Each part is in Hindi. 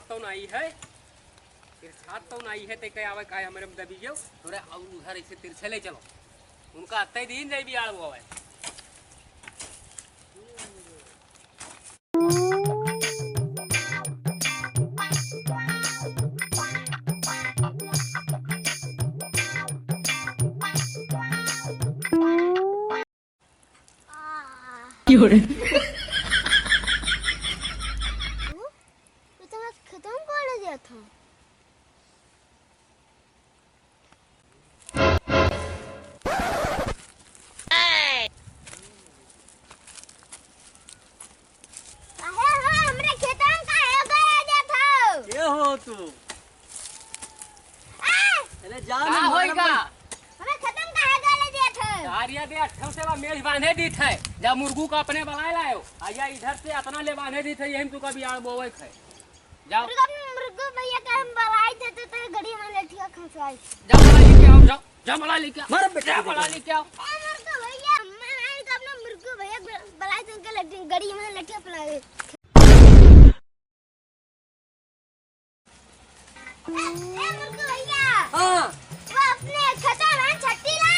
तो नहीं है, तिरछात तो नहीं है, ते आवे काय हमरे में दबी गयो थोड़े और उधर ऐसे तिरछे ले चलो, उनका अत्ते दिन नहीं भी आड़ वो है। खत्म कर दिया था। हमरे खेतन का है गया दिया था। ये हो तू अरे जा का होएगा हमें खत्म का है गया दिया था। आरिया दे 8 से मेल बांधे दी थे, जब मुर्गू का अपने बनाए लायो आया इधर से अपना ले बांधे दी थे, यही तू कभी आड़ बोवे खे जाओ मुर्गू भैया का हम बलाई देते तो गड़ी में लठिया खसाई। जाओ बड़ा लेके आओ, जाओ जा बड़ा लेके आओ, मार बेटा बड़ा लेके आओ। मुर्गू भैया मैं तो अपना मुर्गू भैया बलाई देके गड़ी में लठिया पलाए। मुर्गू भैया हां वो अपने खता में छट्टी ला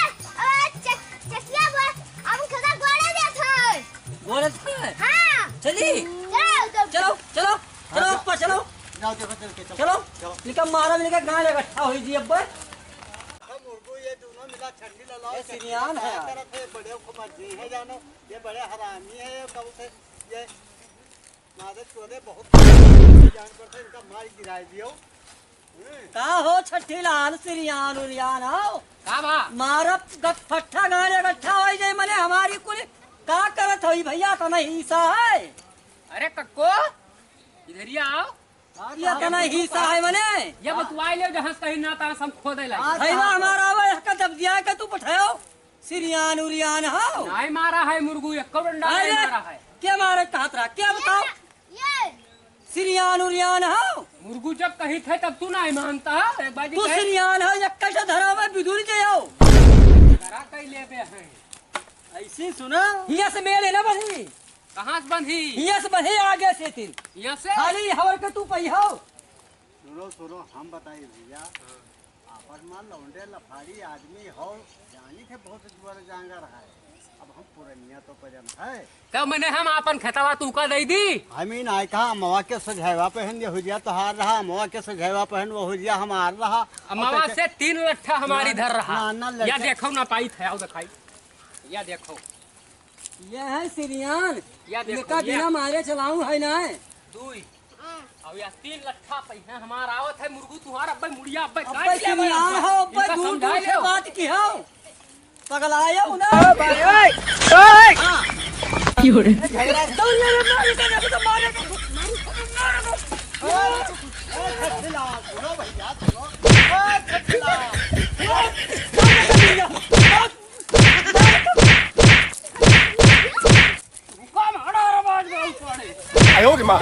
और चटिया हम खता गोले दे था। बोले था हां चली चलो चलो चलो चलो ऊपर चलो जाओ देखो चल के चलो निका मारा मिलके गांव इकट्ठा हुई जी अब मुर्गो ये दोनों मिला ठंडी ला ये सिरियान है यार। तरफ है बड़े को मर्जी है जानो, ये बड़े हरामी है, ये कब से ये मादे चोरे बहुत जान पर से इनका मार गिराई दियो। का हो छठी लाल सिरियान उरियान हो का बा मारब गठठा गांव इकट्ठा होई जाए मने हमारी कुल का करत होई भैया तो नहीं हिस्सा है। अरे कक्को इधर ही आओ, ये तना हिस्सा है मने ये बतवाई ले जहां कहीं ना ता हम खोदे ला भैया हमारा आवे का दब दिया के तू पठायो सिरियान उरियान हो नहीं मारा है मुर्गू, एक डंडा नहीं मारा है। क्या मारे कहतरा क्या बताओ ये सिरियान उरियान हो मुर्गू जब कही थे तब तू नहीं मानता है, एक बाजी तू कहे, सिरियान हो एक कैसे धरा में बिदुर के आओ करा कई लेबे हैं। ऐसी सुना हिया से मेल ना बही कहां से बंधी हिया से बही आगे से तीन यहाँ से खाली हवर के तू पई हो सुनो सुनो हम बताइए भैया, आपन मान लौंडे लफाड़ी आदमी हो, जानी थे बहुत जुआर जांगर है, अब हम पुरनिया तो पजन है तब मैंने हम अपन खेतवा तू का दे दी। हमीन आय कहा मवा के सझावा पहन ये हुजिया तो हार रहा, मवा के सझावा पहन वो हुजिया हम हार रहा। अमावा से 3 लट्ठा हमारी इधर रहा, ना लट्ठा। या देखो ना पाई थे, आओ दिखाई, या देखो ये है सिरियान या देखो, निका ये। बिना मारे चलाऊं है ना दुई अब या 3 लट्ठा पैसा हमारा आवत है मुर्गू तुम्हारा अब्बे मुड़िया अब्बे अब्बे सिरियान हो अब्बे इनका दूर समझाए दूर से लो। बात की हो पगलाया ना झगड़ा तो ये मारे तो मारे सुनो भैया सुनो कम हड़ा आवाज में पड़े 哎呦我的妈！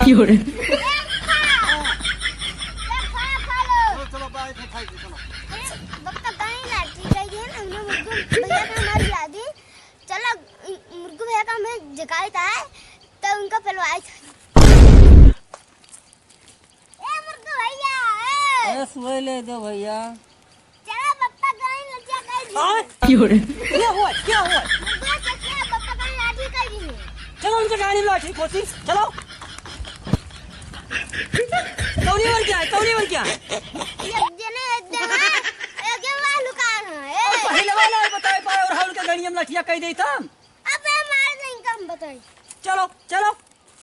有人。 चलो बाय खाई चलो बक्का गाय लाठी गई है हमने मुर्गू भैया का हमारी लादी चलो मुर्गू भैया का हमें जगाई था तो उनका पलवाई ए मुर्गू भैया ए सुए ले दो भैया चलो बक्का गाय लटिया गई क्या हुआ मुर्गू चकिया बक्का गाय लाठी गई है चलो उनसे गाड़ी में लाठी कोशिश चलो कौनी वर क्या ये जने देना ये के वालू का है और पहले वाला बताए पाए और हाल के गाड़ी में लाठिया कह देता अबे मार नहीं कम बताई चलो चलो